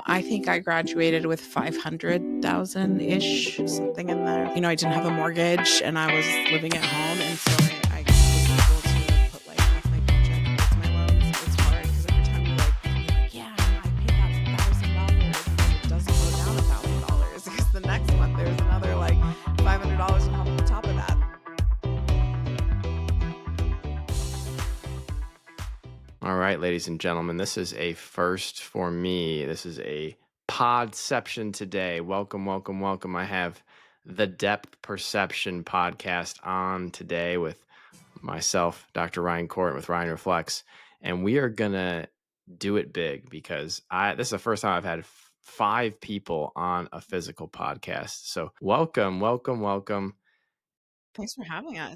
I think I graduated with 500,000-ish, something in there. I didn't have a mortgage and I was living at home. And so I was able to put like half my paycheck towards my loans. It's hard because every time you're like, yeah, I paid that $1,000 and then it doesn't go down $1,000 because the next month there's another like $500 on top of that. All right, ladies and gentlemen, this is a first for me. This is a podception today. Welcome, welcome, welcome. I have the Depth Perception podcast on today with myself, Dr. Ryan Corte with Ryan Reflects, and we are going to do it big because this is the first time I've had 5 people on a physical podcast. So welcome, welcome, welcome. Thanks for having us.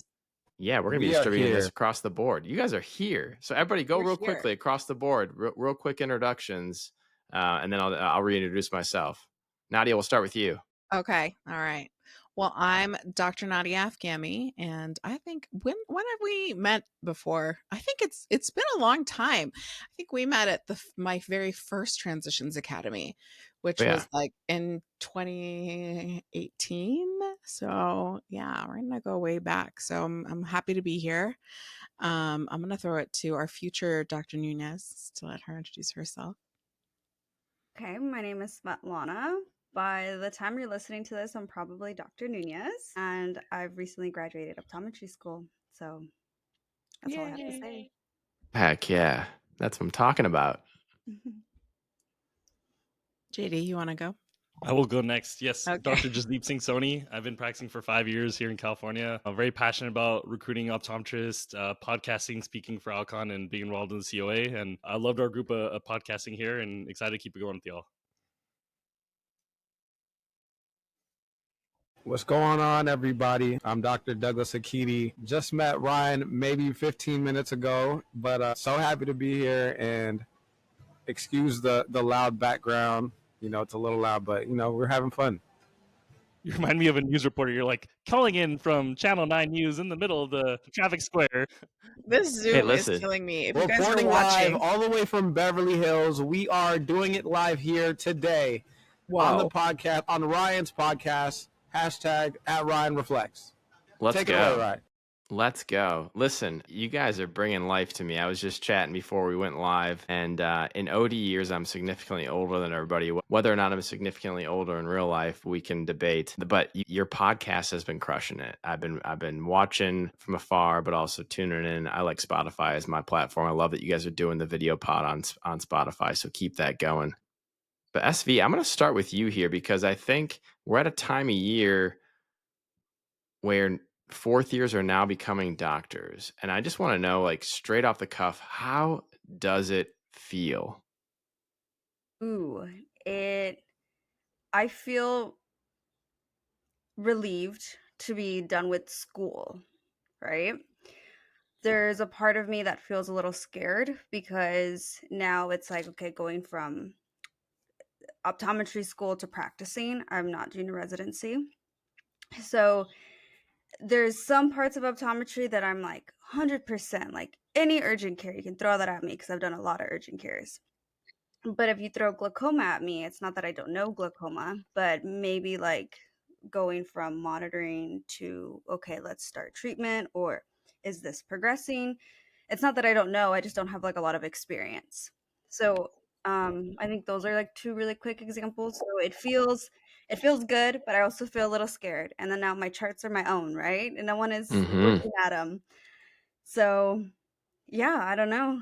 Yeah, we're going to be distributing this across the board. You guys are here. So everybody go real quickly across the board, real quick introductions, and then I'll reintroduce myself. Nadia, we'll start with you. Okay. All right. Well, I'm Dr. Nadia Afkhami, and I think when have we met before? I think it's been a long time. I think we met at my very first Transitions Academy, which was like in 2018. So yeah, we're gonna go way back. So I'm happy to be here. I'm gonna throw it to our future Dr. Nunez to let her introduce herself. Okay, my name is Svetlana. By the time you're listening to this, I'm probably Dr. Nunez, and I've recently graduated optometry school. So that's all I have to say. Heck yeah. That's what I'm talking about. JD, you want to go? I will go next. Yes, Okay. Dr. Jasdeep Soni. I've been practicing for 5 years here in California. I'm very passionate about recruiting optometrists, podcasting, speaking for Alcon, and being involved in the COA. And I loved our group of podcasting here and excited to keep it going with y'all. What's going on, everybody? I'm Dr. Douglas Akidi. Just met Ryan maybe 15 minutes ago, but so happy to be here, and excuse the loud background. It's a little loud, but, we're having fun. You remind me of a news reporter. You're like calling in from Channel 9 News in the middle of the traffic square. This Zoom is killing me. If you guys are watching, live all the way from Beverly Hills. We are doing it live here today on the podcast, on Ryan's podcast, hashtag @RyanReflects. Let's go. It away, Ryan. Let's go. Listen, you guys are bringing life to me. I was just chatting before we went live, and in OD years, I'm significantly older than everybody. Whether or not I'm significantly older in real life, we can debate. But your podcast has been crushing it. I've been watching from afar, but also tuning in. I like Spotify as my platform. I love that you guys are doing the video pod on Spotify, so keep that going. But SV, I'm going to start with you here because I think we're at a time of year where fourth years are now becoming doctors. And I just want to know, like, straight off the cuff, how does it feel? I feel relieved to be done with school, right? There's a part of me that feels a little scared because now it's like, okay, going from optometry school to practicing, I'm not doing a residency. So there's some parts of optometry that I'm like 100%, like any urgent care, you can throw that at me because I've done a lot of urgent cares. But if you throw glaucoma at me, it's not that I don't know glaucoma, but maybe like going from monitoring to, okay, let's start treatment, or is this progressing? It's not that I don't know, I just don't have like a lot of experience. So I think those are like 2 really quick examples. So it feels good, but I also feel a little scared. And then now my charts are my own, right? And no one is looking at them. So yeah, I don't know.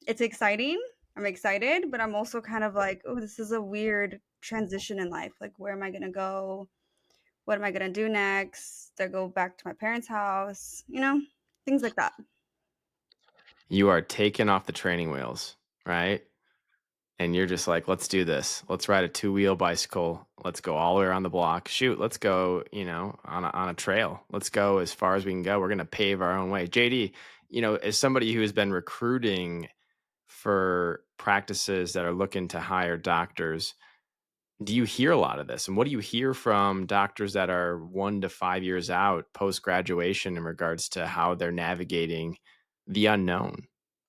It's exciting. I'm excited, but I'm also kind of like, oh, this is a weird transition in life. Like, where am I going to go? What am I going to do next? Do I go back to my parents' house? Things like that. You are taking off the training wheels, right? And you're just like, let's do this. Let's ride a 2-wheel bicycle. Let's go all the way around the block. Shoot, let's go, on a trail. Let's go as far as we can go. We're going to pave our own way. JD, as somebody who has been recruiting for practices that are looking to hire doctors, do you hear a lot of this? And what do you hear from doctors that are 1 to 5 years out post-graduation in regards to how they're navigating the unknown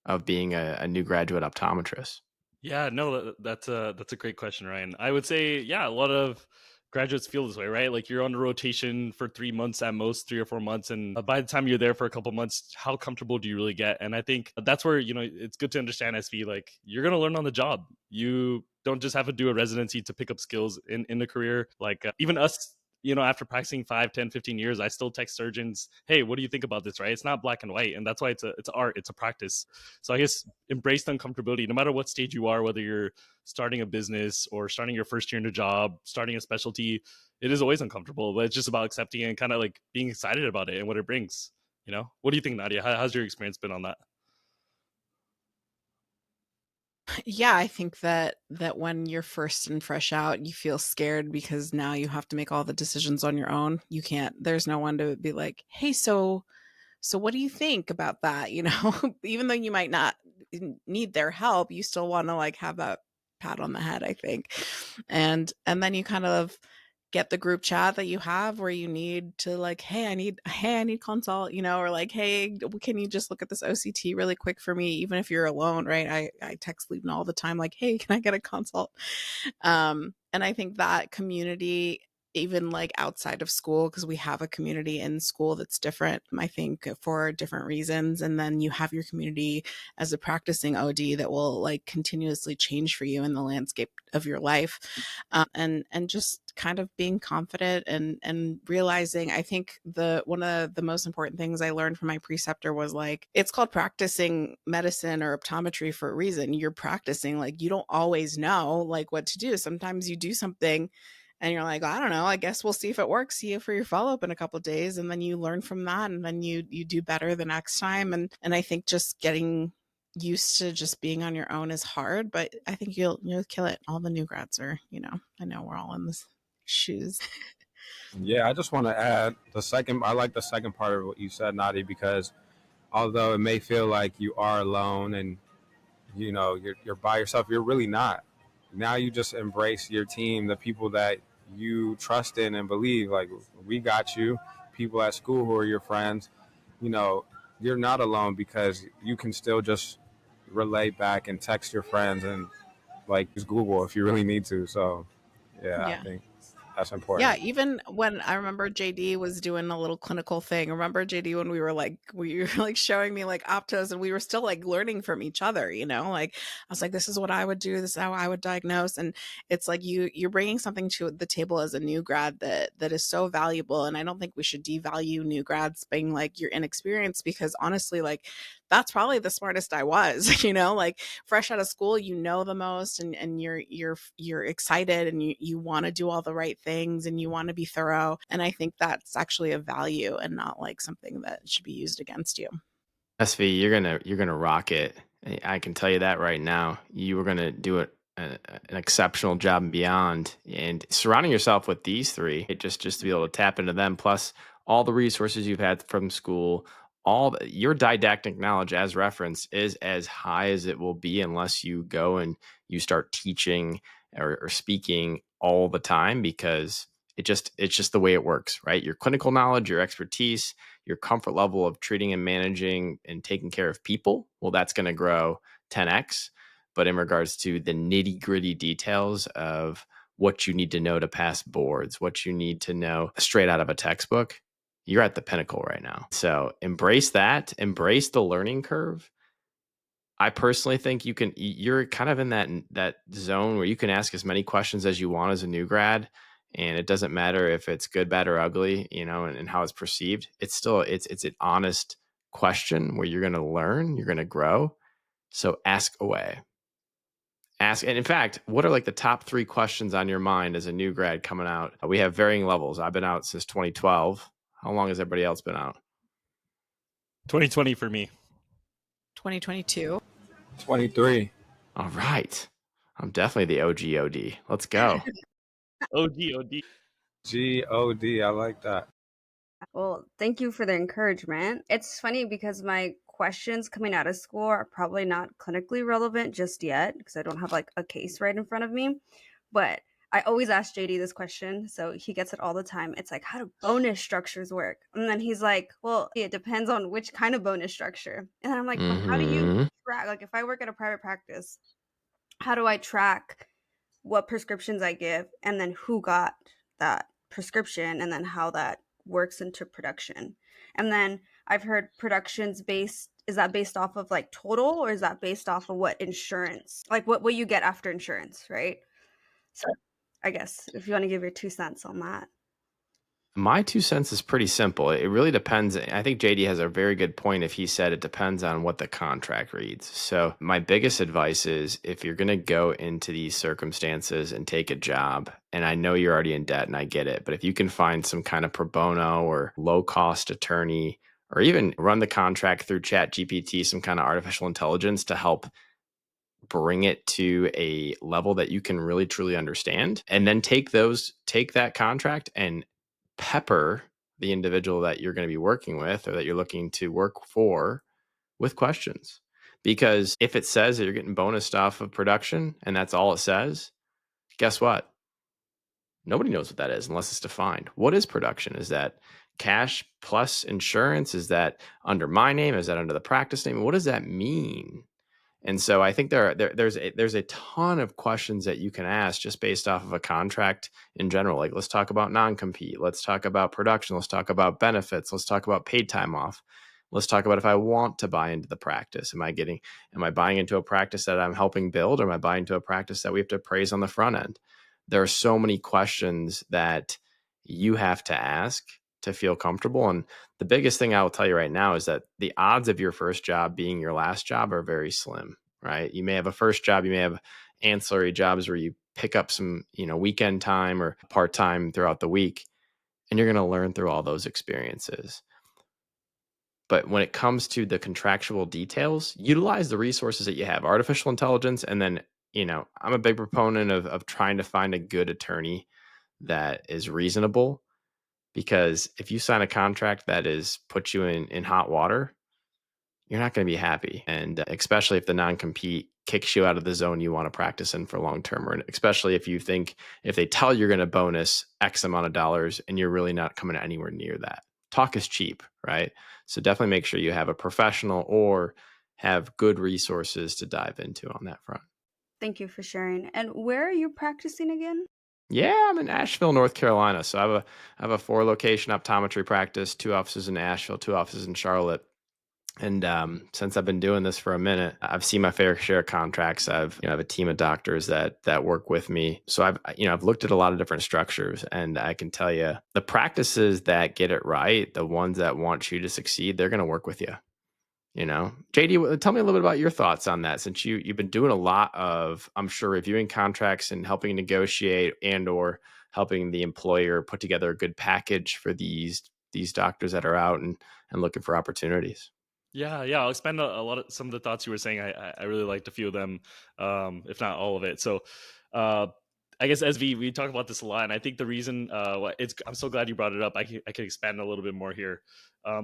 of being a new graduate optometrist? Yeah, no, that's a great question, Ryan. I would say, yeah, a lot of graduates feel this way, right? Like you're on a rotation for 3 months at most, 3 or 4 months, and by the time you're there for a couple months, how comfortable do you really get? And I think that's where it's good to understand SV. Like you're gonna learn on the job. You don't just have to do a residency to pick up skills in the career. Like even us. After practicing 5, 10, 15 years, I still text surgeons, hey, what do you think about this, right? It's not black and white. And that's why it's art, it's a practice. So I guess embrace the uncomfortability, no matter what stage you are, whether you're starting a business or starting your first year in a job, starting a specialty. It is always uncomfortable, but it's just about accepting it and kind of like being excited about it and what it brings. What do you think, Nadia? How's your experience been on that? Yeah, I think that when you're first and fresh out, you feel scared because now you have to make all the decisions on your own. You can't, there's no one to be like, hey, so what do you think about that? Even though you might not need their help, you still want to like have that pat on the head, I think. And then you kind of get the group chat that you have where you need to like, hey, I need consult, or like, hey, can you just look at this OCT really quick for me, even if you're alone, right? I text Levin all the time, like, hey, can I get a consult? And I think that community, even like outside of school, because we have a community in school that's different, I think, for different reasons. And then you have your community as a practicing OD that will like continuously change for you in the landscape of your life. And just kind of being confident and realizing, I think one of the most important things I learned from my preceptor was like, it's called practicing medicine or optometry for a reason. You're practicing, like you don't always know like what to do. Sometimes you do something and you're like, I don't know, I guess we'll see if it works. See you for your follow-up in a couple of days. And then you learn from that and then you do better the next time. And I think just getting used to just being on your own is hard, but I think you'll kill it. All the new grads are, I know we're all in this shoes. Yeah, I just want to add I like the second part of what you said, Nadi, because although it may feel like you are alone and you're by yourself, you're really not. Now you just embrace your team, the people that you trust in and believe, like, we got you. People at school who are your friends, you know, you're not alone, because you can still just relay back and text your friends and like use Google if you really need to. So yeah, I Yeah. think that's Yeah, important. even when I remember JD was doing a little clinical thing. Remember JD when we were like showing me like optos and we were still like learning from each other, like I was like, this is what I would do, this is how I would diagnose. And it's like you're bringing something to the table as a new grad that is so valuable. And I don't think we should devalue new grads being like you're inexperienced, because honestly, like that's probably the smartest I was, like fresh out of school, the most, and you're excited and you want to do all the right things and you want to be thorough. And I think that's actually a value and not like something that should be used against you. SV, you're gonna rock it. I can tell you that right now. You were gonna do an exceptional job and beyond. And surrounding yourself with these three, just to be able to tap into them, plus all the resources you've had from school, your didactic knowledge as reference is as high as it will be unless you go and you start teaching or speaking all the time, because it's just the way it works, right? Your clinical knowledge, your expertise, your comfort level of treating and managing and taking care of people, well, that's going to grow 10x. But in regards to the nitty gritty details of what you need to know to pass boards, what you need to know straight out of a textbook, you're at the pinnacle right now. So embrace that, embrace the learning curve. I personally think you're kind of in that zone where you can ask as many questions as you want as a new grad, and it doesn't matter if it's good, bad, or ugly, and how it's perceived. It's still it's an honest question where you're going to learn, you're going to grow. So ask away. Ask, and in fact, what are like the top 3 questions on your mind as a new grad coming out? We have varying levels. I've been out since 2012. How long has everybody else been out? 2020 for me. 2022. 23. All right. I'm definitely the OG. Let's go. OD. God, I like that. Well, thank you for the encouragement. It's funny because my questions coming out of school are probably not clinically relevant just yet because I don't have like a case right in front of me. But I always ask JD this question, so he gets it all the time. It's like, how do bonus structures work? And then he's like, well, it depends on which kind of bonus structure. And I'm like, but how do you track? Like, if I work at a private practice, how do I track what prescriptions I give and then who got that prescription and then how that works into production? And then I've heard productions based, is that based off of like total, or is that based off of what insurance, like what you get after insurance, right? So I guess if you want to give your 2 cents on that. My 2 cents is pretty simple. It really depends. I think JD has a very good point if he said it depends on what the contract reads. So, my biggest advice is if you're going to go into these circumstances and take a job, and I know you're already in debt and I get it, but if you can find some kind of pro bono or low cost attorney, or even run the contract through Chat GPT, some kind of artificial intelligence to help bring it to a level that you can really truly understand, and then take that contract and pepper the individual that you're going to be working with or that you're looking to work for with questions. Because if it says that you're getting bonus off of production and that's all it says, guess what? Nobody knows what that is unless it's defined. What is production? Is that cash plus insurance? Is that under my name? Is that under the practice name? What does that mean? And so I think there's a ton of questions that you can ask just based off of a contract in general. Like, let's talk about non-compete. Let's talk about production. Let's talk about benefits. Let's talk about paid time off. Let's talk about if I want to buy into the practice. Am I buying into a practice that I'm helping build, or am I buying into a practice that we have to appraise on the front end? There are so many questions that you have to ask to feel comfortable. And the biggest thing I will tell you right now is that the odds of your first job being your last job are very slim, right? You may have a first job, you may have ancillary jobs where you pick up some, weekend time or part-time throughout the week, and you're going to learn through all those experiences. But when it comes to the contractual details, utilize the resources that you have, artificial intelligence. And then, I'm a big proponent of trying to find a good attorney that is reasonable, because if you sign a contract that puts you in hot water, you're not going to be happy. And especially if the non-compete kicks you out of the zone you want to practice in for long term, or especially if they tell you're going to bonus X amount of dollars and you're really not coming anywhere near that. Talk is cheap, right? So definitely make sure you have a professional or have good resources to dive into on that front. Thank you for sharing. And where are you practicing again? Yeah, I'm in Asheville, North Carolina. So I have a 4-location optometry practice, 2 offices in Asheville, 2 offices in Charlotte. And since I've been doing this for a minute, I've seen my fair share of contracts. I have a team of doctors that work with me. So I've looked at a lot of different structures, and I can tell you the practices that get it right, the ones that want you to succeed, they're going to work with you. JD, tell me a little bit about your thoughts on that, since you've been doing a lot of, I'm sure, reviewing contracts and helping negotiate or helping the employer put together a good package for these doctors that are out and looking for opportunities. Yeah. I'll expand a lot of some of the thoughts you were saying. I really liked a few of them, if not all of it. So, I guess as we talk about this a lot, and I think the reason I'm so glad you brought it up. I can expand a little bit more here.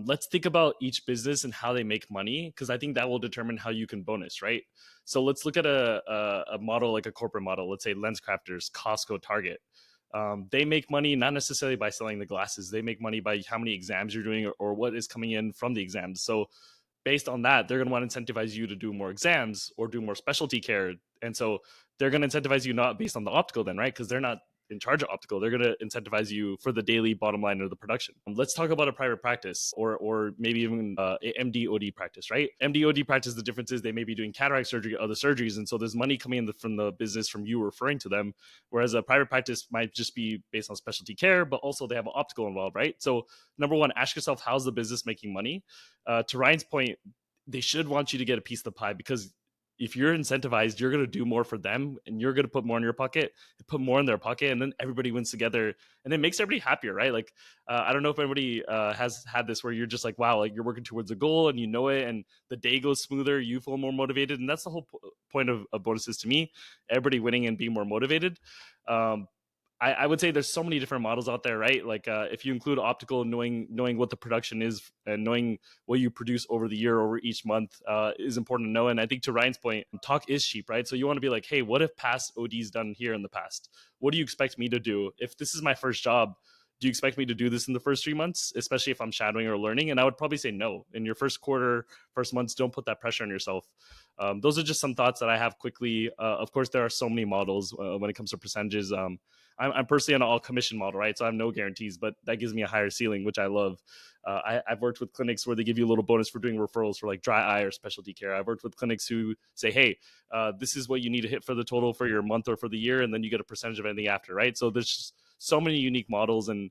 Let's think about each business and how they make money, because I think that will determine how you can bonus, right? So let's look at a model, like a corporate model. Let's say Lens Crafters, Costco, Target. They make money not necessarily by selling the glasses. They make money by how many exams you're doing, or what is coming in from the exams. So based on that, they're going to want to incentivize you to do more exams or do more specialty care. And so they're going to incentivize you not based on the optical then, right? Because they're not in charge of optical. They're going to incentivize you for the daily bottom line of the production. Let's talk about a private practice, or maybe even MD-OD practice, right? MD-OD practice, the difference is they may be doing cataract surgery, other surgeries. And so there's money coming in from the business from you referring to them. Whereas a private practice might just be based on specialty care, but also they have an optical involved, right? So number one, ask yourself, how's the business making money? To Ryan's point, they should want you to get a piece of the pie, because if you're incentivized, you're going to do more for them, and you're going to put more in your pocket, put more in their pocket, and then everybody wins together, and it makes everybody happier, right? Like, I don't know if anybody has had this where you're just like, wow, like you're working towards a goal and you know it, and the day goes smoother, you feel more motivated, and that's the whole point of bonuses to me, everybody winning and being more motivated. I would say there's so many different models out there, right? Like if you include optical, knowing what the production is and knowing what you produce over the year, over each month is important to know. And I think to Ryan's point, talk is cheap, right? So you want to be like, hey, what if past OD's done here in the past? What do you expect me to do? If this is my first job, do you expect me to do this in the first 3 months, especially if I'm shadowing or learning? And I would probably say no. In your first quarter, first months, don't put that pressure on yourself. Those are just some thoughts that I have quickly. Of course, there are so many models when it comes to percentages. I'm personally on an all commission model, right? So I have no guarantees, but that gives me a higher ceiling, which I love. I've worked with clinics where they give you a little bonus for doing referrals for like dry eye or specialty care. I've worked with clinics who say, hey, this is what you need to hit for the total for your month or for the year, and then you get a percentage of anything after, right? So there's just so many unique models, and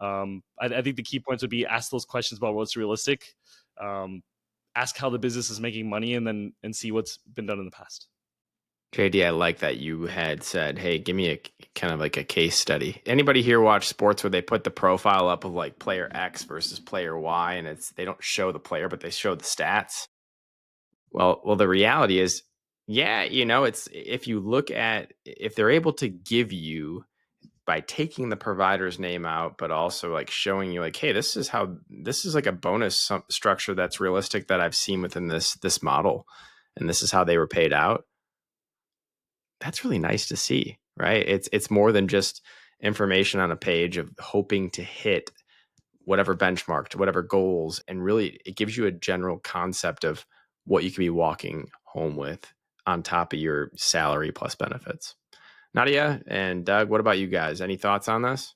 I think the key points would be ask those questions about what's realistic, ask how the business is making money, and see what's been done in the past. JD, I like that you had said, hey, give me a kind of like a case study. Anybody here watch sports where they put the profile up of like player X versus player Y, and they don't show the player, but they show the stats? Well, the reality is, yeah, it's if you look at if they're able to give you by taking the provider's name out, but also like showing you like, hey, this is like a bonus structure that's realistic that I've seen within this model, and this is how they were paid out. That's really nice to see, right? It's more than just information on a page of hoping to hit whatever benchmark to whatever goals, and really it gives you a general concept of what you could be walking home with on top of your salary plus benefits. Nadia and Doug, what about you guys? Any thoughts on this?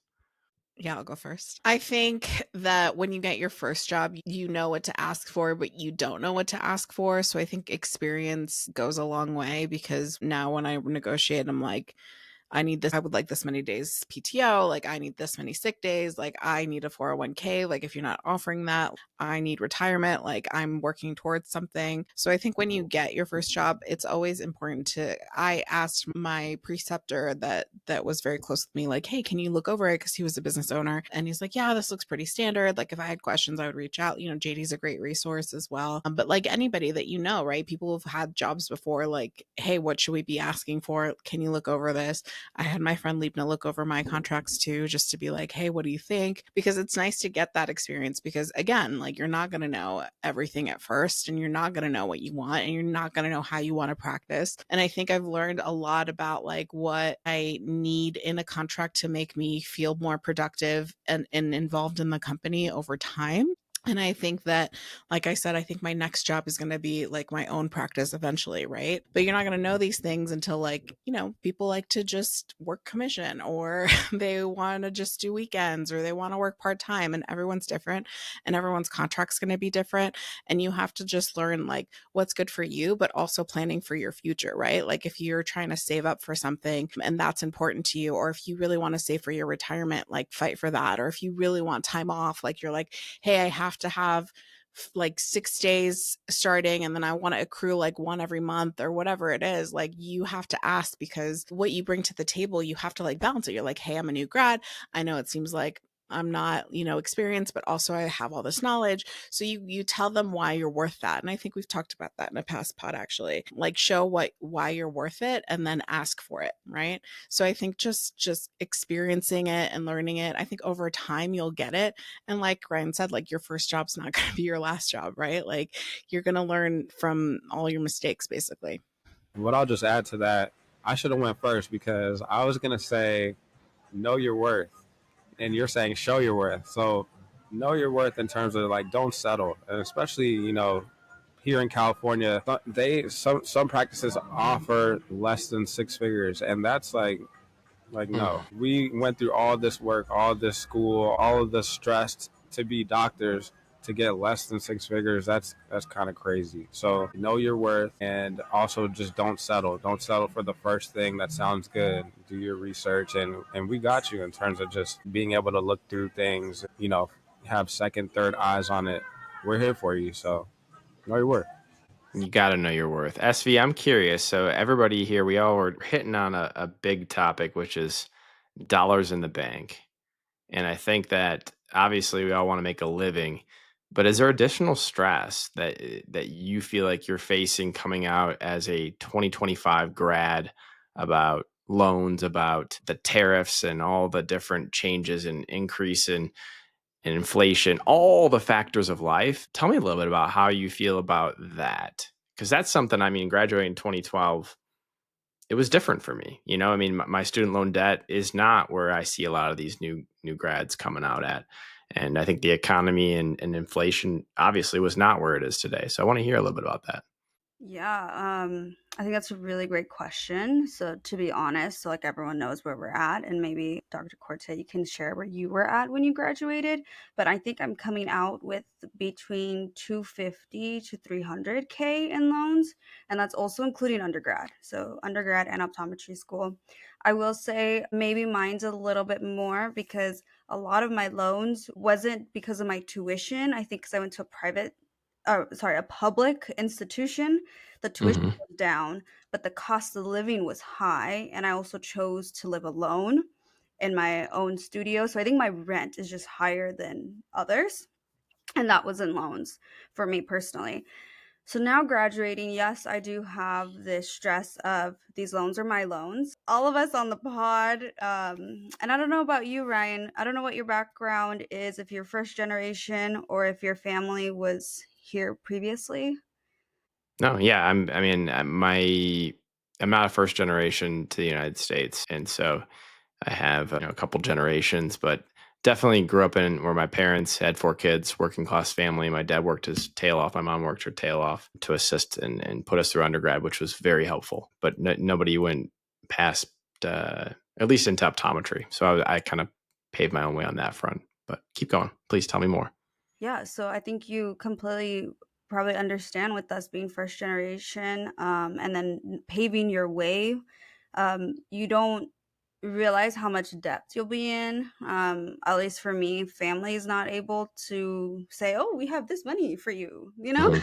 Yeah, I'll go first. I think that when you get your first job, you know what to ask for, but you don't know what to ask for. So I think experience goes a long way, because now when I negotiate, I'm like, I need this. I would like this many days PTO. Like, I need this many sick days. Like, I need a 401k. Like, if you're not offering that, I need retirement. Like, I'm working towards something. So I think when you get your first job, it's always important I asked my preceptor that was very close with me, like, hey, can you look over it? Because he was a business owner. And he's like, yeah, this looks pretty standard. Like, if I had questions, I would reach out. JD's a great resource as well. But like anybody that right? People who've had jobs before, like, hey, what should we be asking for? Can you look over this? I had my friend Liebna look over my contracts too, just to be like, hey, what do you think? Because it's nice to get that experience, because again, like, you're not going to know everything at first, and you're not going to know what you want, and you're not going to know how you want to practice. And I think I've learned a lot about like what I need in a contract to make me feel more productive and involved in the company over time. And I think that, like I said, I think my next job is going to be like my own practice eventually, right? But you're not going to know these things until, like, people like to just work commission, or they want to just do weekends, or they want to work part time, and everyone's different, and everyone's contract's going to be different. And you have to just learn like what's good for you, but also planning for your future, right? Like, if you're trying to save up for something and that's important to you, or if you really want to save for your retirement, like, fight for that. Or if you really want time off, like, you're like, hey, I have to have like 6 days starting, and then I want to accrue like one every month, or whatever it is. Like, you have to ask, because what you bring to the table, you have to like balance it. You're like, hey, I'm a new grad. I know it seems like I'm not, experienced, but also I have all this knowledge. So you tell them why you're worth that. And I think we've talked about that in a past pod, actually. Like, show why you're worth it, and then ask for it, right? So I think just experiencing it and learning it, I think over time you'll get it. And like Ryan said, like, your first job's not going to be your last job, right? Like, you're going to learn from all your mistakes, basically. What I'll just add to that, I should have went first, because I was going to say, know your worth. And you're saying show your worth. So know your worth in terms of like, don't settle. And especially, here in California, some practices offer less than 6 figures. And that's like no. We went through all this work, all this school, all of this stress to be doctors, to get less than 6 figures. That's kind of crazy. So know your worth, and also just don't settle. Don't settle for the first thing that sounds good. Do your research, and we got you in terms of just being able to look through things, have second, third eyes on it. We're here for you. So know your worth. You got to know your worth. SV, I'm curious. So everybody here, we all were hitting on a big topic, which is dollars in the bank. And I think that obviously we all want to make a living, but is there additional stress that you feel like you're facing coming out as a 2025 grad, about loans, about the tariffs and all the different changes and increase in inflation, all the factors of life? Tell me a little bit about how you feel about that. Because that's something, graduating in 2012, it was different for me. My student loan debt is not where I see a lot of these new new grads coming out at. And I think the economy and inflation obviously was not where it is today. So I want to hear a little bit about that. Yeah, I think that's a really great question. So to be honest, so like everyone knows where we're at, and maybe Dr. Corte, you can share where you were at when you graduated. But I think I'm coming out with between 250 to 300K in loans, and that's also including undergrad. So undergrad and optometry school. I will say maybe mine's a little bit more because a lot of my loans wasn't because of my tuition. I think because I went to a public institution, the tuition Mm-hmm. was down, but the cost of living was high. And I also chose to live alone in my own studio. So I think my rent is just higher than others. And that was in loans for me personally. So now graduating, yes, I do have this stress of these loans are my loans. All of us on the pod, and I don't know about you, Ryan. I don't know what your background is, if you're first generation or if your family was here previously. No, yeah, I'm not a first generation to the United States, and so I have a couple generations, but definitely grew up in where my parents had 4 kids, working class family. My dad worked his tail off. My mom worked her tail off to assist and put us through undergrad, which was very helpful. But nobody went past, at least into optometry. So I kind of paved my own way on that front. But keep going. Please tell me more. Yeah, so I think you completely probably understand with us being first generation, and then paving your way. You don't realize how much debt you'll be in. At least for me, family is not able to say, "Oh, we have this money for you." Mhm.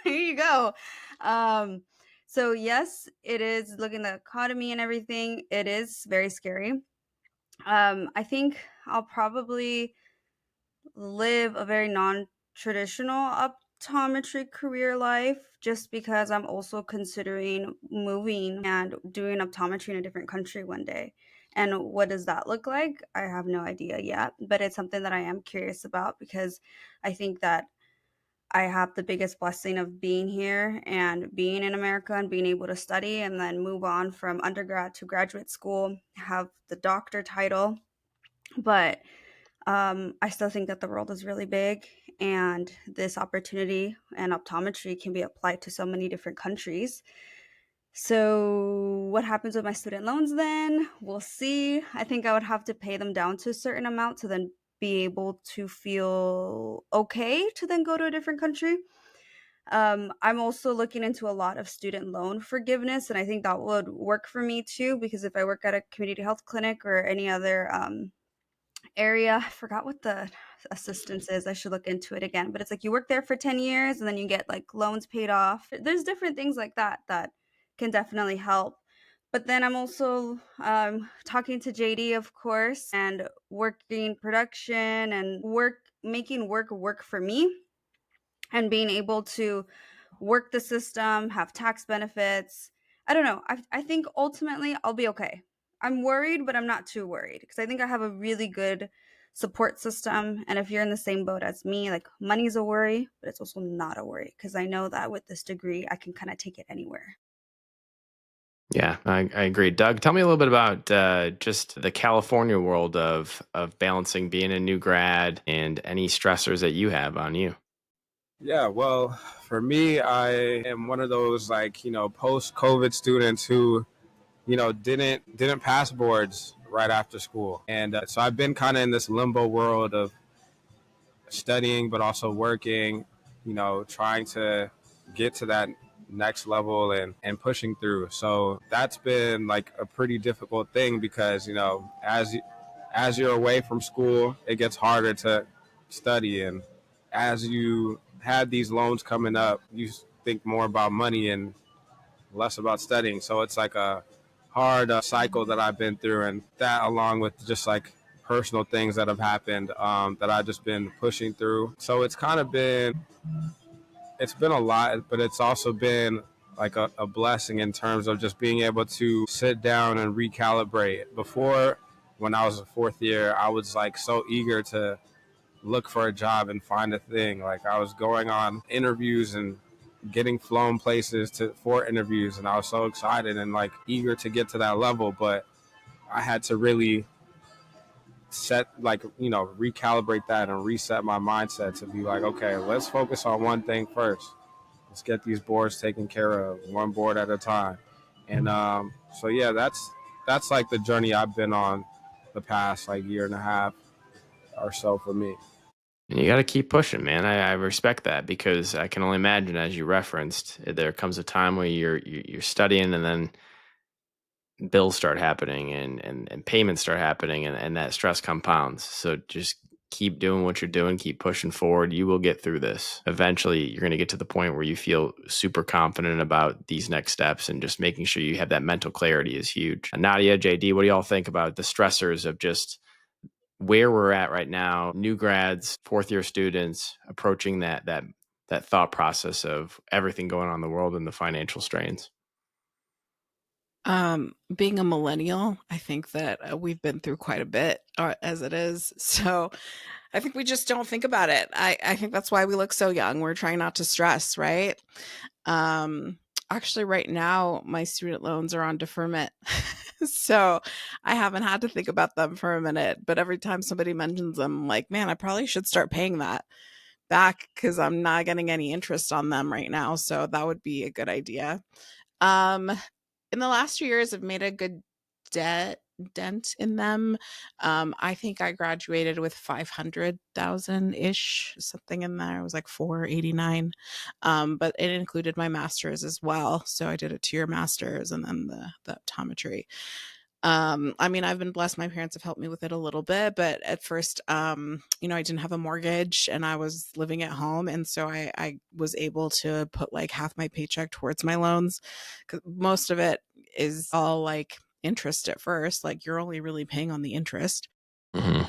Here you go. Um, so yes, it is looking at the economy and everything. It is very scary. I think I'll probably live a very non-traditional optometry career life just because I'm also considering moving and doing optometry in a different country one day. And what does that look like? I have no idea yet, but it's something that I am curious about because I think that I have the biggest blessing of being here and being in America and being able to study and then move on from undergrad to graduate school, have the doctor title. But I still think that the world is really big, and this opportunity and optometry can be applied to so many different countries. So, what happens with my student loans then? We'll see. I think I would have to pay them down to a certain amount to then be able to feel okay to then go to a different country. I'm also looking into a lot of student loan forgiveness, and I think that would work for me too because if I work at a community health clinic or any other area. I forgot what the assistance is. I should look into it again. But it's like you work there for 10 years and then you get like loans paid off. There's different things like that that can definitely help. But then I'm also talking to JD, of course, and working production and making work for me and being able to work the system, have tax benefits. I don't know. I think ultimately I'll be okay. I'm worried, but I'm not too worried because I think I have a really good support system. And if you're in the same boat as me, like money's a worry, but it's also not a worry because I know that with this degree, I can kind of take it anywhere. Yeah, I agree. Doug, tell me a little bit about just the California world of balancing being a new grad and any stressors that you have on you. Yeah, well, for me, I am one of those post-COVID students who didn't pass boards right after school, and so I've been kind of in this limbo world of studying but also working, trying to get to that next level and pushing through. So that's been like a pretty difficult thing because as you're away from school, it gets harder to study, and as you had these loans coming up, you think more about money and less about studying. So it's like a hard cycle that I've been through, and that along with just like personal things that have happened that I've just been pushing through. So it's been a lot, but it's also been like a blessing in terms of just being able to sit down and recalibrate. Before, when I was a fourth year, I was like so eager to look for a job and find a thing. Like I was going on interviews and getting flown places for interviews, and I was so excited and like eager to get to that level. But I had to really set, like, recalibrate that and reset my mindset to be like, okay, let's focus on one thing first. Let's get these boards taken care of, one board at a time. And so yeah, that's like the journey I've been on the past like year and a half or so for me. And you got to keep pushing, man. I respect that, because I can only imagine, as you referenced, there comes a time where you're studying, and then bills start happening, and payments start happening, and that stress compounds. So just keep doing what you're doing, keep pushing forward. You will get through this. Eventually, you're going to get to the point where you feel super confident about these next steps, and just making sure you have that mental clarity is huge. Nadia, JD, what do y'all think about the stressors of just where we're at right now, new grads, fourth year students approaching that thought process of everything going on in the world and the financial strains? Being a millennial, I think that we've been through quite a bit as it is. So I think we just don't think about it. I think that's why we look so young. We're trying not to stress, right? Um, Actually, right now, my student loans are on deferment. So I haven't had to think about them for a minute. But every time somebody mentions them, I'm like, man, I probably should start paying that back because I'm not getting any interest on them right now. So that would be a good idea. Um, in the last 2 years, I've made a good dent in them. I think I graduated with 500,000 ish, something in there. It was like 489. But it included my master's as well. So I did a 2-year master's and then the optometry. I mean, I've been blessed. My parents have helped me with it a little bit, but at first, I didn't have a mortgage and I was living at home. And so I was able to put like half my paycheck towards my loans, because most of it is all like interest at first. Like you're only really paying on the interest. Mm-hmm.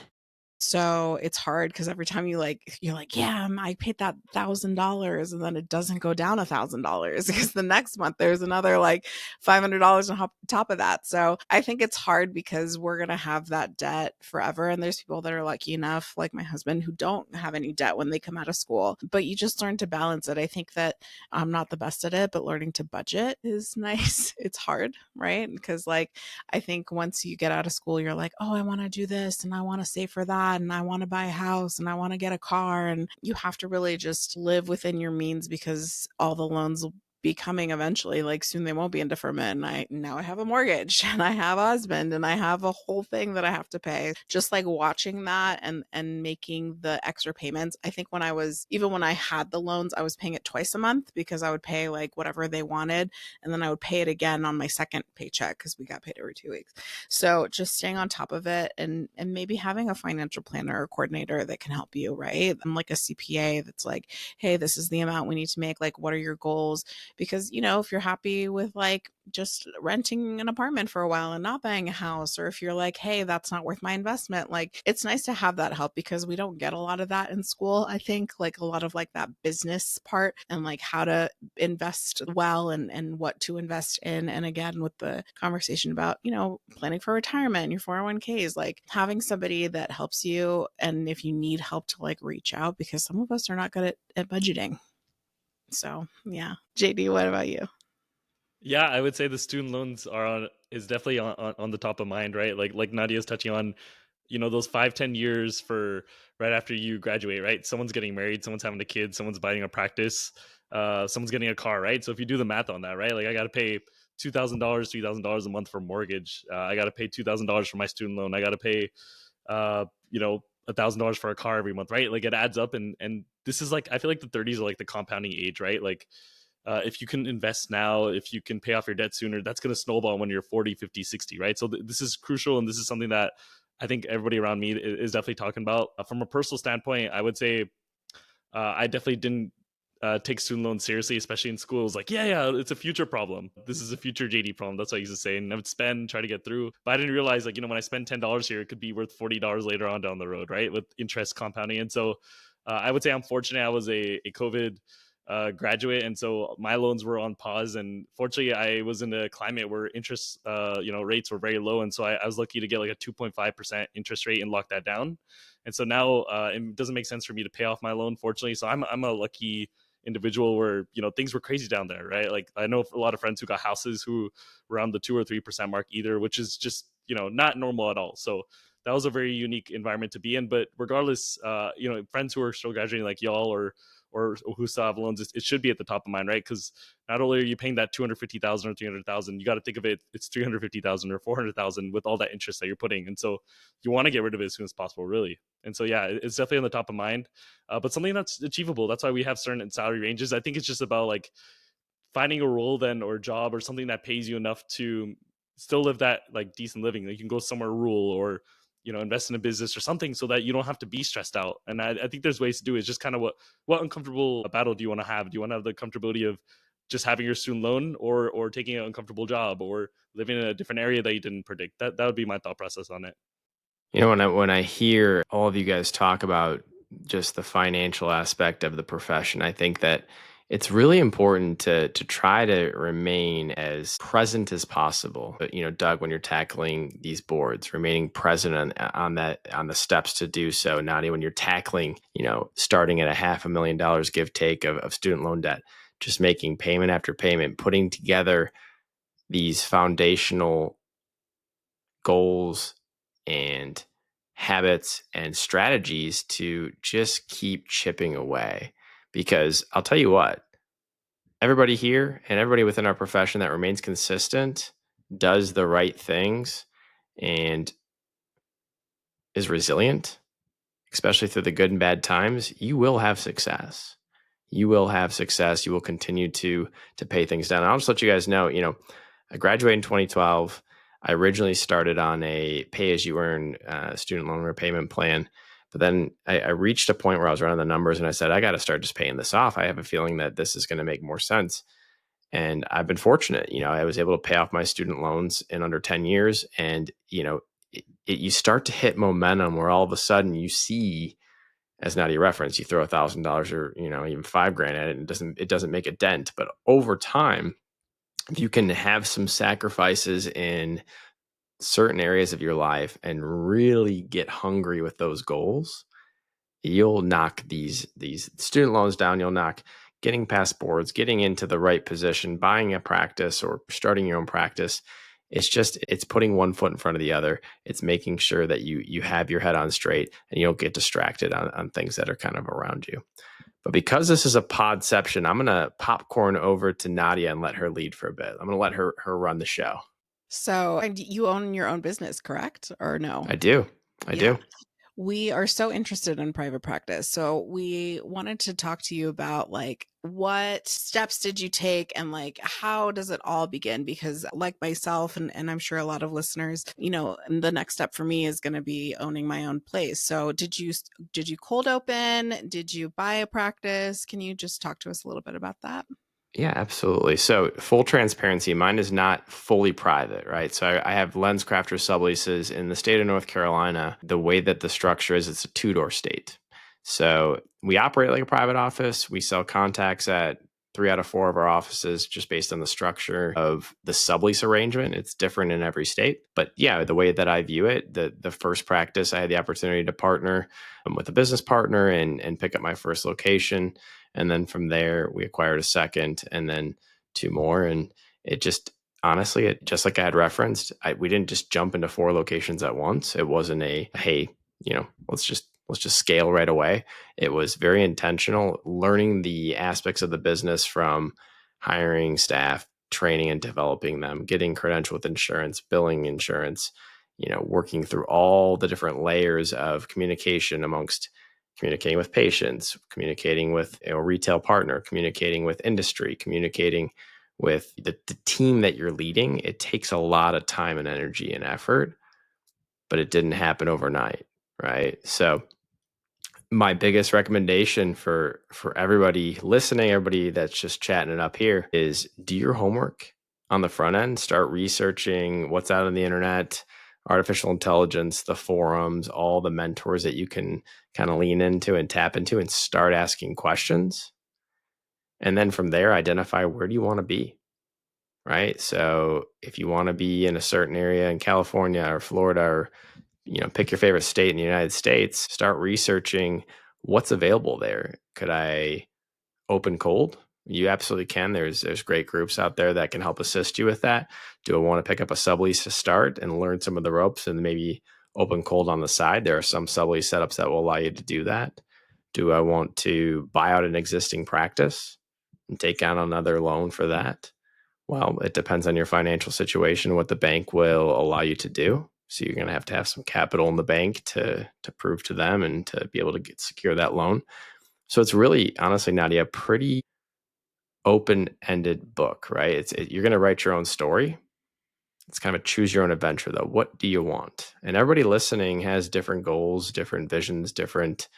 So it's hard because every time you're like, yeah, I paid that $1,000, and then it doesn't go down $1,000 because the next month there's another like $500 on top of that. So I think it's hard because we're gonna have that debt forever, and there's people that are lucky enough, like my husband, who don't have any debt when they come out of school. But you just learn to balance it. I think that I'm not the best at it, but learning to budget is nice. It's hard, right? Because like I think once you get out of school, you're like, oh, I want to do this and I want to save for that and I want to buy a house and I want to get a car. And you have to really just live within your means because all the loans will be coming eventually. Like soon they won't be in deferment. And now I have a mortgage and I have a husband and I have a whole thing that I have to pay. Just like watching that and making the extra payments. I think when I had the loans, I was paying it twice a month because I would pay like whatever they wanted, and then I would pay it again on my second paycheck because we got paid every 2 weeks. So just staying on top of it and maybe having a financial planner or coordinator that can help you, right? I'm like a CPA that's like, hey, this is the amount we need to make. Like, what are your goals? Because, if you're happy with like just renting an apartment for a while and not buying a house, or if you're like, hey, that's not worth my investment, like it's nice to have that help because we don't get a lot of that in school. I think like a lot of like that business part and like how to invest well and what to invest in. And again, with the conversation about, planning for retirement, your 401ks, like having somebody that helps you. And if you need help to like reach out, because some of us are not good at budgeting. So yeah. JD, what about you? Yeah, I would say the student loans is definitely on the top of mind, right? Like Nadia's touching on, those 5-10 years for right after you graduate, right? Someone's getting married, someone's having a kid, someone's buying a practice, someone's getting a car, right? So if you do the math on that, right? Like I got to pay $2,000, $3,000 a month for mortgage. I got to pay $2,000 for my student loan. I got to pay, $1,000 for a car every month, right? Like it adds up, and this is like I feel like the 30s are like the compounding age, right? Like if you can invest now, if you can pay off your debt sooner, that's going to snowball when you're 40, 50, 60, right? So this is crucial. And this is something that I think everybody around me is definitely talking about. From a personal standpoint, I would say I definitely didn't take student loans seriously, especially in school. It was like, yeah, it's a future problem. This is a future JD problem. That's what I used to say. And I would spend, try to get through. But I didn't realize, like, when I spend $10 here, it could be worth $40 later on down the road, right? With interest compounding. And so I would say I'm fortunate. I was a COVID graduate, and so my loans were on pause. And fortunately, I was in a climate where interest, rates were very low, and so I was lucky to get like a 2.5% interest rate and lock that down. And so now it doesn't make sense for me to pay off my loan, fortunately. So I'm a lucky individual where things were crazy down there, right? Like I know a lot of friends who got houses who were around the 2 or 3% mark either, which is just not normal at all. So that was a very unique environment to be in. But regardless, friends who are still graduating like y'all or who still have loans, it should be at the top of mind, right? Because not only are you paying that 250,000 or 300,000, you got to think of it's 350,000 or 400,000 with all that interest that you're putting, and so you want to get rid of it as soon as possible, really. And so yeah, it's definitely on the top of mind, but something that's achievable. That's why we have certain salary ranges. I think it's just about like finding a role then or job or something that pays you enough to still live that like decent living. Like you can go somewhere rural or invest in a business or something so that you don't have to be stressed out. And I think there's ways to do it. It's just kind of what uncomfortable battle do you want to have? Do you want to have the comfortability of just having your student loan or taking an uncomfortable job or living in a different area that you didn't predict? That would be my thought process on it. When I hear all of you guys talk about just the financial aspect of the profession, I think that it's really important to try to remain as present as possible. But, Doug, when you're tackling these boards, remaining present on the steps to do so. Nadia, when you're tackling, starting at $500,000 give take of student loan debt, just making payment after payment, putting together these foundational goals and habits and strategies to just keep chipping away. Because I'll tell you what, everybody here and everybody within our profession that remains consistent, does the right things, and is resilient, especially through the good and bad times, you will have success. You will have success. You will continue to pay things down. I'll just let you guys know, I graduated in 2012. I originally started on a pay-as-you-earn student loan repayment plan. But then I reached a point where I was running the numbers and I said, I got to start just paying this off. I have a feeling that this is going to make more sense. And I've been fortunate. I was able to pay off my student loans in under 10 years. And, you start to hit momentum where all of a sudden you see, as Nadia referenced, you throw $1,000 or, even $5,000 at it, and it doesn't make a dent. But over time, if you can have some sacrifices in certain areas of your life and really get hungry with those goals, you'll knock these student loans down. You'll knock getting past boards, getting into the right position, buying a practice or starting your own practice. It's putting one foot in front of the other. It's making sure that you have your head on straight and you don't get distracted on things that are kind of around you. But because this is a podception, I'm going to popcorn over to Nadia and let her lead for a bit. I'm going to let her run the show. So, and you own your own business, correct? Or no? I do. I do. We are so interested in private practice. So we wanted to talk to you about like, what steps did you take and like, how does it all begin? Because like myself, and I'm sure a lot of listeners, the next step for me is going to be owning my own place. So did you cold open? Did you buy a practice? Can you just talk to us a little bit about that? Yeah, absolutely. So full transparency, mine is not fully private, right? So I have LensCrafters subleases in the state of North Carolina. The way that the structure is, it's a two-door state. So we operate like a private office. We sell contacts at 3 out of 4 of our offices just based on the structure of the sublease arrangement. It's different in every state. But yeah, the way that I view it, the first practice, I had the opportunity to partner with a business partner and pick up my first location. And then from there, we acquired a second and then 2 more. And it just, honestly, just like I had referenced, we didn't just jump into 4 locations at once. It wasn't hey, let's just scale right away. It was very intentional, learning the aspects of the business from hiring staff, training and developing them, getting credentialed with insurance, billing insurance, working through all the different layers of communication amongst communicating with patients, communicating with a retail partner, communicating with industry, communicating with the team that you're leading. It takes a lot of time and energy and effort, but it didn't happen overnight, right? So my biggest recommendation for everybody listening, everybody that's just chatting it up here, is do your homework on the front end. Start researching what's out on the internet, artificial intelligence, the forums, all the mentors that you can kind of lean into and tap into, and start asking questions. And then from there, identify where do you want to be, right? So if you want to be in a certain area in California or Florida, or pick your favorite state in the United States, start researching what's available there. Could I open cold? You absolutely can. There's great groups out there that can help assist you with that. Do I want to pick up a sublease to start and learn some of the ropes and maybe open cold on the side? There are some sublease setups that will allow you to do that. Do I want to buy out an existing practice and take out another loan for that? Well, it depends on your financial situation, what the bank will allow you to do. So you're going to have some capital in the bank to prove to them and to be able to secure that loan. So it's really, honestly, Nadia, a pretty open-ended book, right? You're going to write your own story. It's kind of a choose your own adventure, though. What do you want? And everybody listening has different goals, different visions, different,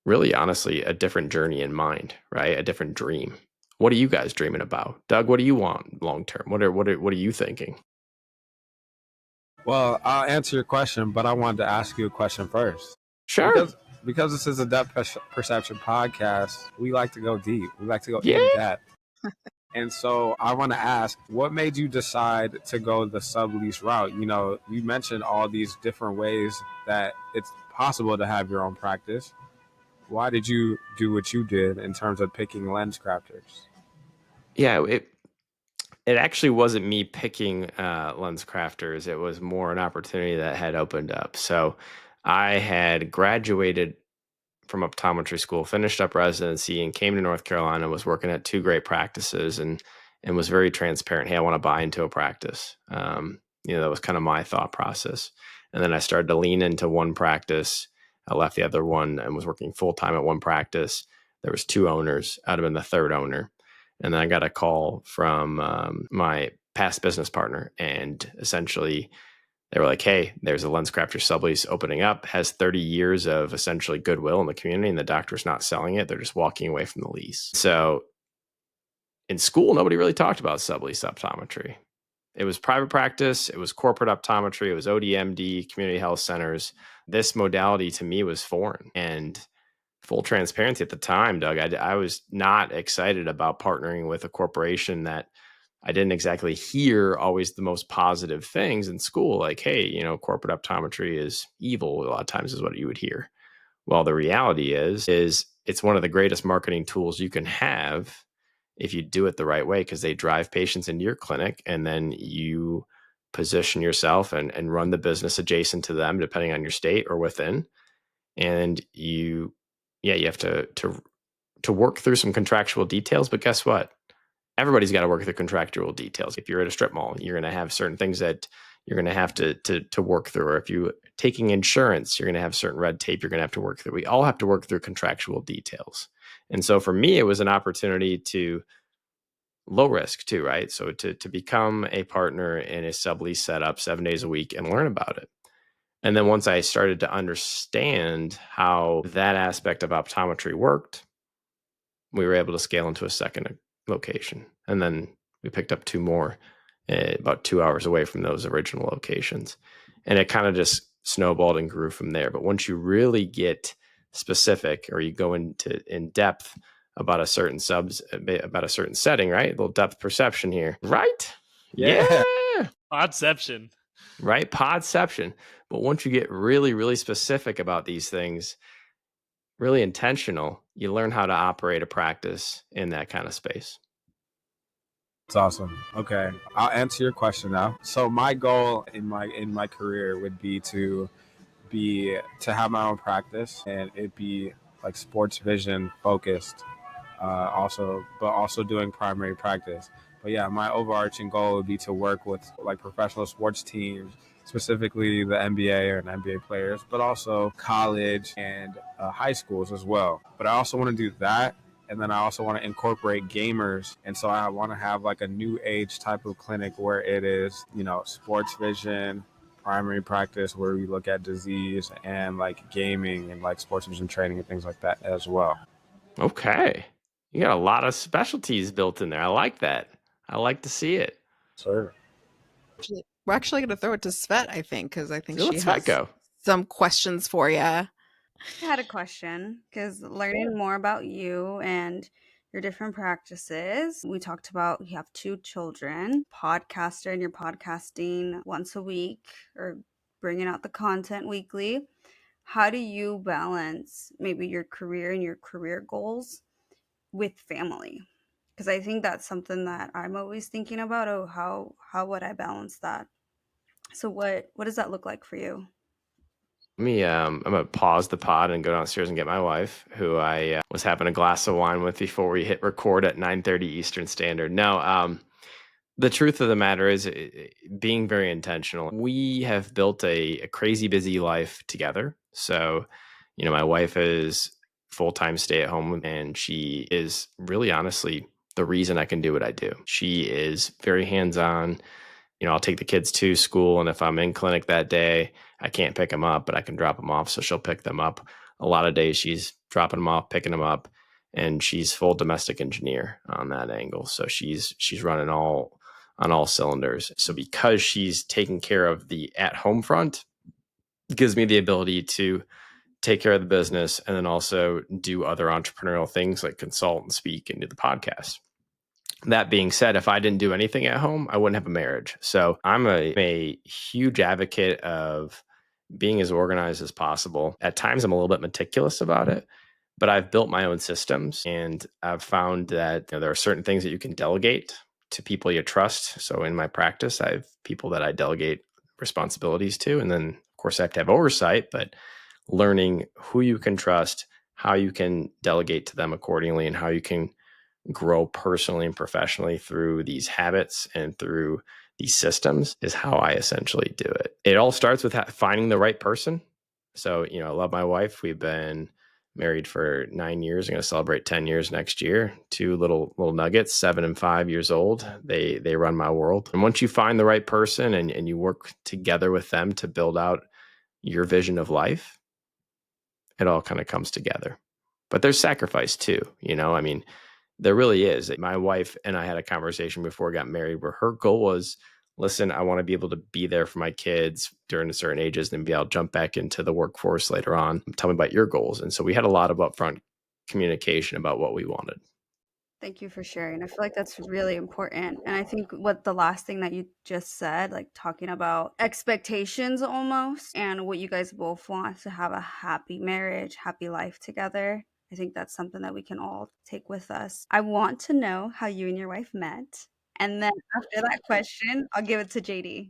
really, honestly, a different journey in mind, right? A different dream. What are you guys dreaming about? Doug, what do you want long term? What are you thinking? Well, I'll answer your question, but I wanted to ask you a question first. Sure. Because this is a depth perception podcast, we like to go deep. We like to go Yeah. in depth. And so I want to ask, what made you decide to go the sublease route? You know, you mentioned all these different ways that it's possible to have your own practice. Why did you do what you did in terms of picking lens crafters? Yeah, it actually wasn't me picking lens crafters. It was more an opportunity that had opened up. So I had graduated from optometry school, finished up residency, and came to North Carolina. Was working at two great practices, and was very transparent. Hey, I want to buy into a practice. That was kind of my thought process. And then I started to lean into one practice. I left the other one and was working full time at one practice. There was two owners. I'd have been the third owner. And then I got a call from my past business partner, and essentially they were like, hey, there's a lens crafter sublease opening up, has 30 years of essentially goodwill in the community, and the doctor's not selling it. They're just walking away from the lease. So in school, nobody really talked about sublease optometry. It was private practice. It was corporate optometry. It was ODMD, community health centers. This modality to me was foreign. And full transparency at the time, Doug, I was not excited about partnering with a corporation that I didn't exactly hear always the most positive things in school. Like, hey, corporate optometry is evil. A lot of times is what you would hear. Well, the reality is it's one of the greatest marketing tools you can have if you do it the right way, because they drive patients into your clinic, and then you position yourself and run the business adjacent to them, depending on your state or within. And you have to work through some contractual details, but guess what? Everybody's got to work through contractual details. If you're at a strip mall, you're going to have certain things that you're going to have to work through. Or if you're taking insurance, you're going to have certain red tape you're going to have to work through. We all have to work through contractual details. And so for me, it was an opportunity to low risk too, right? So to become a partner in a sublease setup 7 days a week and learn about it. And then once I started to understand how that aspect of optometry worked, we were able to scale into a second location. And then we picked up two more about 2 hours away from those original locations. And it kind of just snowballed and grew from there. But once you really get specific, or you go in depth about a certain about a certain setting, right? A little depth perception here, right? Yeah. Podception. Right? Podception. But once you get really, really specific about these things, really intentional, you learn how to operate a practice in that kind of space. It's awesome. Okay, I'll answer your question now. So my goal in my career would be to have my own practice, and it be like sports vision focused, also doing primary practice. But yeah, my overarching goal would be to work with like professional sports teams, specifically the NBA or NBA players, but also college and high schools as well. But I also want to do that. And then I also want to incorporate gamers. And so I want to have like a new age type of clinic where it is, sports vision, primary practice, where we look at disease, and like gaming and like sports vision training and things like that as well. Okay. You got a lot of specialties built in there. I like that. I like to see it. Sure. We're actually going to throw it to Svet, I think, because I think So she let's has go. some questions for you. I had a question because learning more about you and your different practices. We talked about you have 2 children, podcaster, and you're podcasting once a week or bringing out the content weekly. How do you balance maybe your career and your career goals with family? Because I think that's something that I'm always thinking about. Oh, how would I balance that? So what does that look like for you? I'm gonna pause the pod and go downstairs and get my wife, who I was having a glass of wine with before we hit record at 9:30 Eastern Standard. No, the truth of the matter is being very intentional. We have built a crazy busy life together. So, my wife is full-time stay-at-home, and she is really honestly the reason I can do what I do. She is very hands-on. I'll take the kids to school, and if I'm in clinic that day, I can't pick them up, but I can drop them off. So she'll pick them up. A lot of days she's dropping them off, picking them up, and she's full domestic engineer on that angle. So she's running on all cylinders. So because she's taking care of the at-home front, it gives me the ability to take care of the business and then also do other entrepreneurial things like consult and speak and do the podcast. That being said, if I didn't do anything at home, I wouldn't have a marriage. So I'm a huge advocate of being as organized as possible. At times, I'm a little bit meticulous about it, but I've built my own systems, and I've found that there are certain things that you can delegate to people you trust. So in my practice, I have people that I delegate responsibilities to. And then, of course, I have to have oversight, but learning who you can trust, how you can delegate to them accordingly, and how you can grow personally and professionally through these habits and through these systems is how I essentially do it. It all starts with finding the right person. So, I love my wife. We've been married for 9 years. I'm going to celebrate 10 years next year. Two little nuggets, 7 and 5 years old. They run my world. And once you find the right person and you work together with them to build out your vision of life, it all kind of comes together. But there's sacrifice too. There really is. My wife and I had a conversation before we got married where her goal was, listen, I want to be able to be there for my kids during certain ages and then be able to jump back into the workforce later on. Tell me about your goals. And so we had a lot of upfront communication about what we wanted. Thank you for sharing. I feel like that's really important. And I think what the last thing that you just said, like talking about expectations almost, and what you guys both want to have a happy marriage, happy life together. I think that's something that we can all take with us. I want to know how you and your wife met. And then after that question, I'll give it to JD.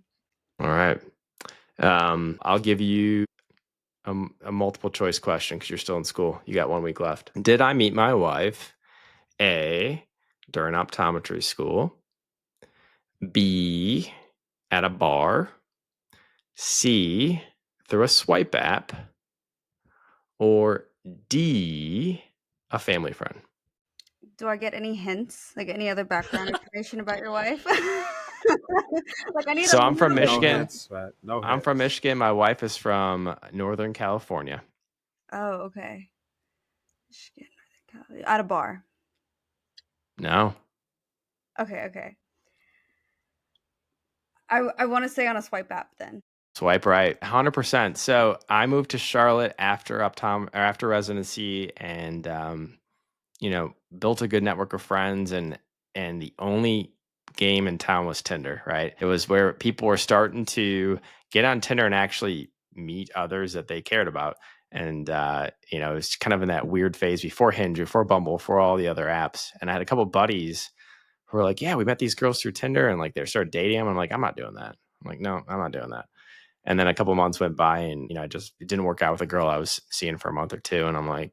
All right. I'll give you a multiple choice question because you're still in school. You got 1 week left. Did I meet my wife, A, during optometry school, B, at a bar, C, through a swipe app, or D, a family friend? Do I get any hints? Like any other background information about your wife? Like I need So a I'm from little- No Michigan. hits, but no I'm from hits. Michigan. My wife is from Northern California. Oh, okay. Michigan, Northern Cali- At a bar. No. Okay. I want to say on a swipe app then. Swipe right, 100%. So I moved to Charlotte after after residency, and built a good network of friends, and the only game in town was Tinder. Right, it was where people were starting to get on Tinder and actually meet others that they cared about, and it was kind of in that weird phase before Hinge, before Bumble, before all the other apps. And I had a couple buddies who were like, "Yeah, we met these girls through Tinder," and like they started dating them. I'm like, "I'm not doing that." I'm like, "No, I'm not doing that." And then a couple months went by, and it didn't work out with a girl I was seeing for a month or two. And I'm like,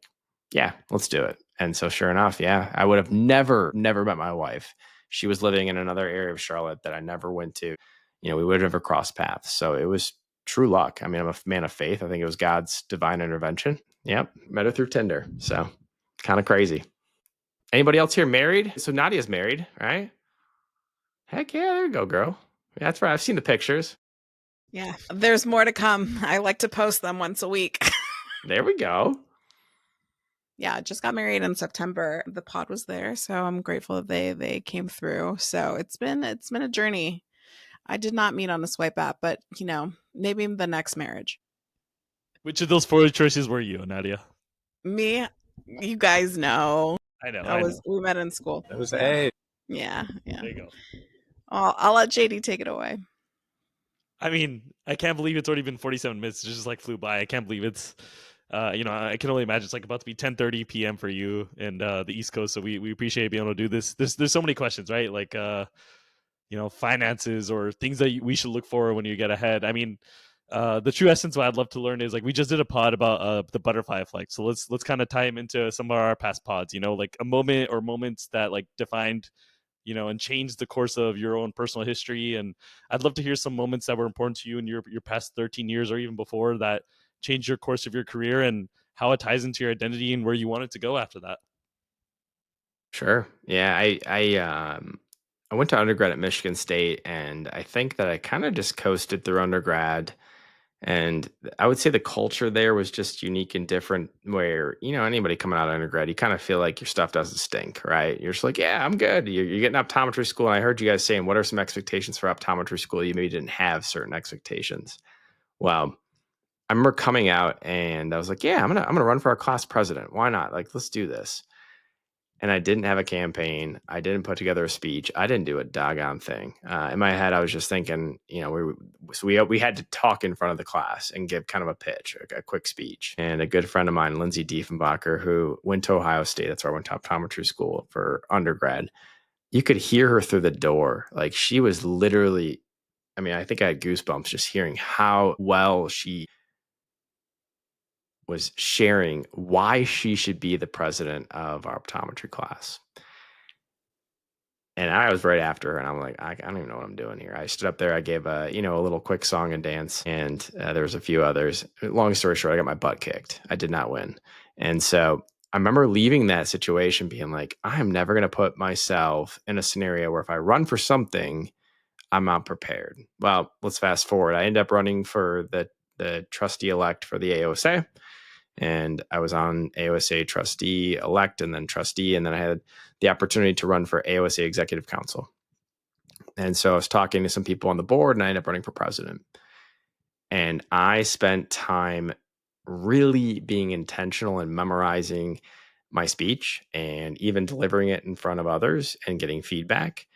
yeah, let's do it. And so sure enough, yeah, I would have never met my wife. She was living in another area of Charlotte that I never went to. We would have never crossed paths. So it was true luck. I mean, I'm a man of faith. I think it was God's divine intervention. Yep, met her through Tinder. So kind of crazy. Anybody else here married? So Nadia's married, right? Heck yeah, there you go, girl. That's right. I've seen the pictures. Yeah, there's more to come. I like to post them once a week. There we go. Yeah, just got married in September. The pod was there, so I'm grateful that they came through. So it's been a journey. I did not meet on a swipe app, but maybe the next marriage. Which of those four choices were you, Nadia? Me, you guys know. I know. We met in school. It was Yeah. A. Yeah. There you go. I'll let JD take it away. I mean, I can't believe it's already been 47 minutes. It just like flew by. I can't believe it's, I can only imagine it's like about to be 10:30 p.m. for you and the East Coast. So we appreciate being able to do this. There's so many questions, right? Like, finances or things that we should look for when you get ahead. I mean, the true essence what I'd love to learn is like we just did a pod about the butterfly effect. So let's kind of tie them into some of our past pods, like a moment or moments that like defined, and changed the course of your own personal history. And I'd love to hear some moments that were important to you in your past 13 years or even before that changed your course of your career and how it ties into your identity and where you want it to go after that. Sure. Yeah, I went to undergrad at Michigan State, and I think that I kind of just coasted through undergrad. And I would say the culture there was just unique and different. Where anybody coming out of undergrad, you kind of feel like your stuff doesn't stink, right? You're just like, yeah, I'm good. You're getting optometry school, and I heard you guys saying, what are some expectations for optometry school? You maybe didn't have certain expectations. Well, I remember coming out, and I was like, yeah, I'm gonna run for our class president. Why not? Like, let's do this. And I didn't have a campaign. I didn't put together a speech. I didn't do a doggone thing. In my head, I was just thinking, we had to talk in front of the class and give kind of a pitch, a quick speech. And a good friend of mine, Lindsay Diefenbacher, who went to Ohio State, that's where I went to optometry school for undergrad. You could hear her through the door. Like she was literally, I think I had goosebumps just hearing how well she was sharing why she should be the president of our optometry class. And I was right after her, and I'm like, I don't even know what I'm doing here. I stood up there, I gave a little quick song and dance, and there was a few others. Long story short, I got my butt kicked. I did not win. And so I remember leaving that situation being like, I'm never going to put myself in a scenario where if I run for something, I'm not prepared. Well, let's fast forward. I ended up running for the trustee elect for the AOSA. And I was on AOSA trustee elect and then trustee. And then I had the opportunity to run for AOSA executive council. And so I was talking to some people on the board and I ended up running for president. And I spent time really being intentional and memorizing my speech and even delivering it in front of others and getting feedback.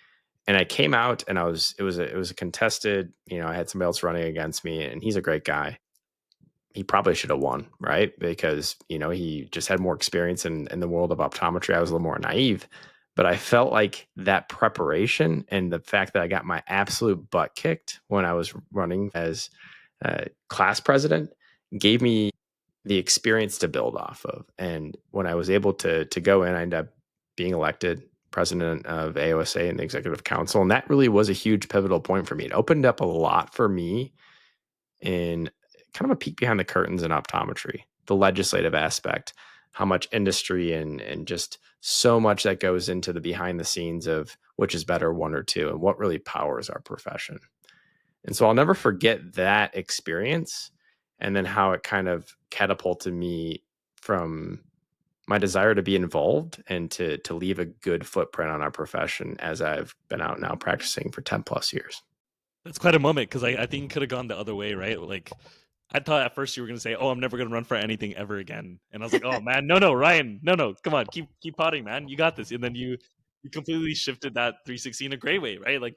And I came out and it was a contested, I had somebody else running against me and he's a great guy. He probably should have won, right? Because, he just had more experience in the world of optometry. I was a little more naive, but I felt like that preparation and the fact that I got my absolute butt kicked when I was running as class president gave me the experience to build off of. And when I was able to go in, I ended up being elected president of AOSA and the executive council. And that really was a huge pivotal point for me. It opened up a lot for me in kind of a peek behind the curtains in optometry, the legislative aspect, how much industry and just so much that goes into the behind the scenes of which is better, one or two, and what really powers our profession. And so I'll never forget that experience and then how it kind of catapulted me from my desire to be involved and to leave a good footprint on our profession as I've been out now practicing for 10 plus years. That's quite a moment because I think it could have gone the other way, right? Like I thought at first you were going to say, "Oh, I'm never going to run for anything ever again," and I was like, "Oh man, no, Ryan, no, come on, keep potting, man, you got this." And then you completely shifted that 360 in a great way, right? Like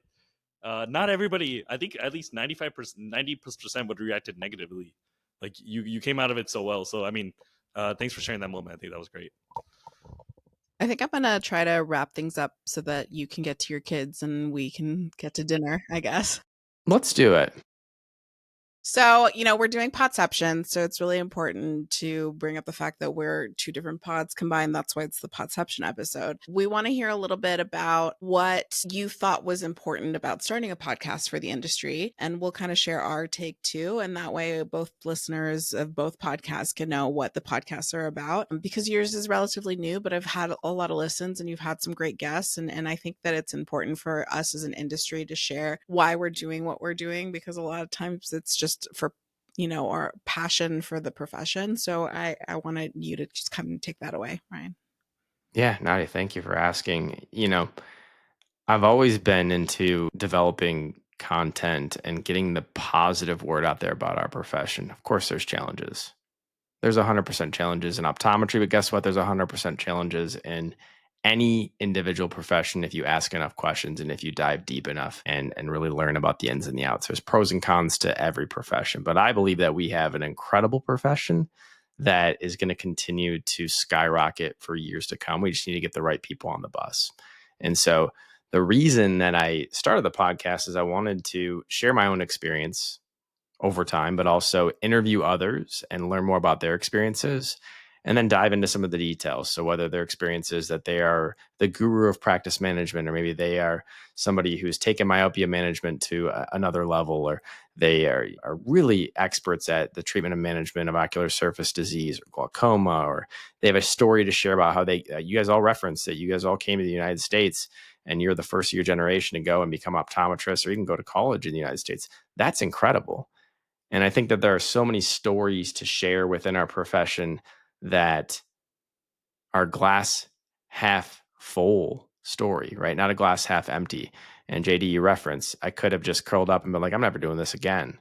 not everybody. I think at least 95%, 90% would have reacted negatively. Like you came out of it so well. So I mean, thanks for sharing that moment. I think that was great. I think I'm gonna try to wrap things up so that you can get to your kids and we can get to dinner, I guess. Let's do it. So, we're doing podception, so it's really important to bring up the fact that we're two different pods combined. That's why it's the podception episode. We want to hear a little bit about what you thought was important about starting a podcast for the industry, and we'll kind of share our take too. And that way, both listeners of both podcasts can know what the podcasts are about. Because yours is relatively new, but I've had a lot of listens and you've had some great guests. And I think that it's important for us as an industry to share why we're doing what we're doing, because a lot of times it's just for our passion for the profession. So I wanted you to just come and take that away, Ryan. Yeah, Nadia, thank you for asking. I've always been into developing content and getting the positive word out there about our profession. Of course, there's challenges. There's 100% challenges in optometry, but guess what? There's 100% challenges in any individual profession if you ask enough questions and if you dive deep enough and really learn about the ins and the outs. There's pros and cons to every profession, but I believe that we have an incredible profession that is going to continue to skyrocket for years to come. We just need to get the right people on the bus. And so the reason that I started the podcast is I wanted to share my own experience over time, but also interview others and learn more about their experiences, and then dive into some of the details. So whether their experiences that they are the guru of practice management, or maybe they are somebody who's taken myopia management to another level, or they are really experts at the treatment and management of ocular surface disease or glaucoma, or they have a story to share about how they, you guys all referenced that you guys all came to the United States and you're the first of your generation to go and become optometrists or even go to college in the United States. That's incredible. And I think that there are so many stories to share within our profession that are glass half full story, right? Not a glass half empty. And JD, you reference, I could have just curled up and been like, I'm never doing this again.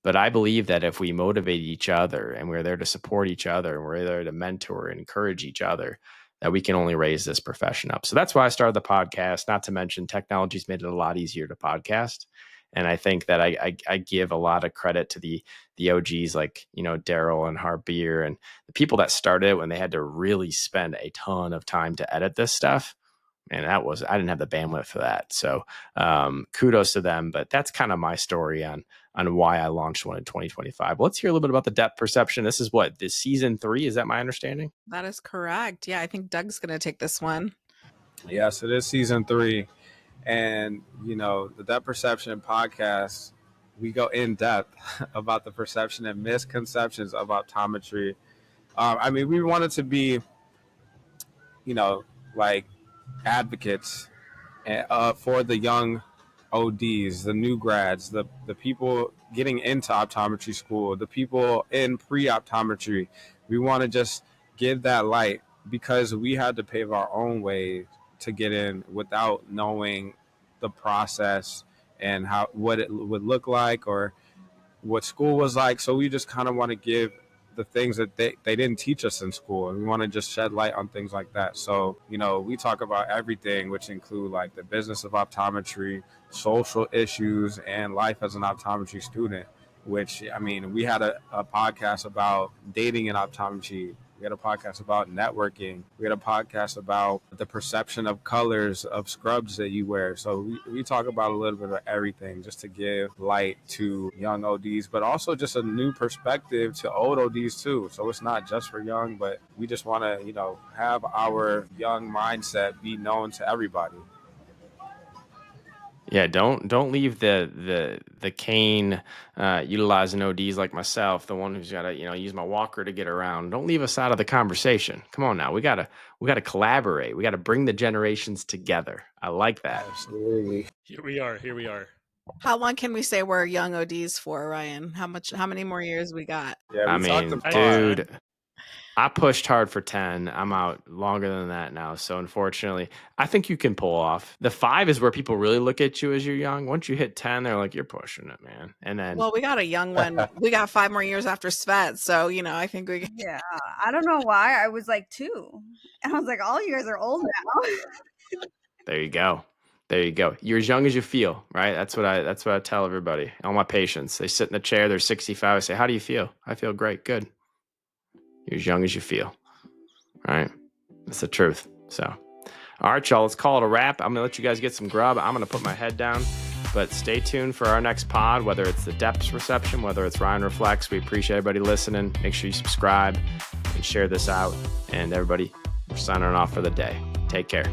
But I believe that if we motivate each other and we're there to support each other and we're there to mentor and encourage each other, that we can only raise this profession up. So that's why I started the podcast. Not to mention technology's made it a lot easier to podcast. And I think that I give a lot of credit to the OGs like, Daryl and Harbeer and the people that started it when they had to really spend a ton of time to edit this stuff. And I didn't have the bandwidth for that. So kudos to them. But that's kind of my story on why I launched one in 2025. Let's hear a little bit about the depth perception. This is this season 3. Is that my understanding? That is correct. Yeah, I think Doug's going to take this one. Yes, it is season 3. And, the Depth Perception podcast, we go in depth about the perception and misconceptions of optometry. We wanted to be, like advocates for the young ODs, the new grads, the people getting into optometry school, the people in pre-optometry. We want to just give that light because we had to pave our own way to get in without knowing the process and what it would look like or what school was like. So we just kind of want to give the things that they didn't teach us in school, and we want to just shed light on things like that. So we talk about everything, which include like the business of optometry, social issues, and life as an optometry student. Which we had a podcast about dating in optometry. We had a podcast about networking. We had a podcast about the perception of colors of scrubs that you wear. So we talk about a little bit of everything just to give light to young ODs, but also just a new perspective to old ODs too. So it's not just for young, but we just want to, have our young mindset be known to everybody. Yeah, don't leave the cane utilizing ODs like myself, the one who's got to use my walker to get around. Don't leave us out of the conversation. Come on now, we gotta collaborate. We gotta bring the generations together. I like that. Absolutely. Here we are. How long can we say we're young ODs for, Ryan? How many more years we got? Yeah, dude, I pushed hard for 10. I'm out longer than that now. So unfortunately, I think you can pull off. The 5 is where people really look at you as you're young. Once you hit 10, they're like, you're pushing it, man. And then, well, we got a young one. We got 5 more years after Svet. So, I think we. Yeah, I don't know why. I was like 2. And I was like, all you guys are old now. There you go. You're as young as you feel, right? That's what I tell everybody. All my patients, they sit in the chair, they're 65. I say, how do you feel? I feel great. Good. You're as young as you feel. All right. That's the truth. So, all right, y'all, let's call it a wrap. I'm going to let you guys get some grub. I'm going to put my head down, but stay tuned for our next pod, whether it's the Depths Reception, whether it's Ryan Reflects. We appreciate everybody listening. Make sure you subscribe and share this out. And everybody, we're signing off for the day. Take care.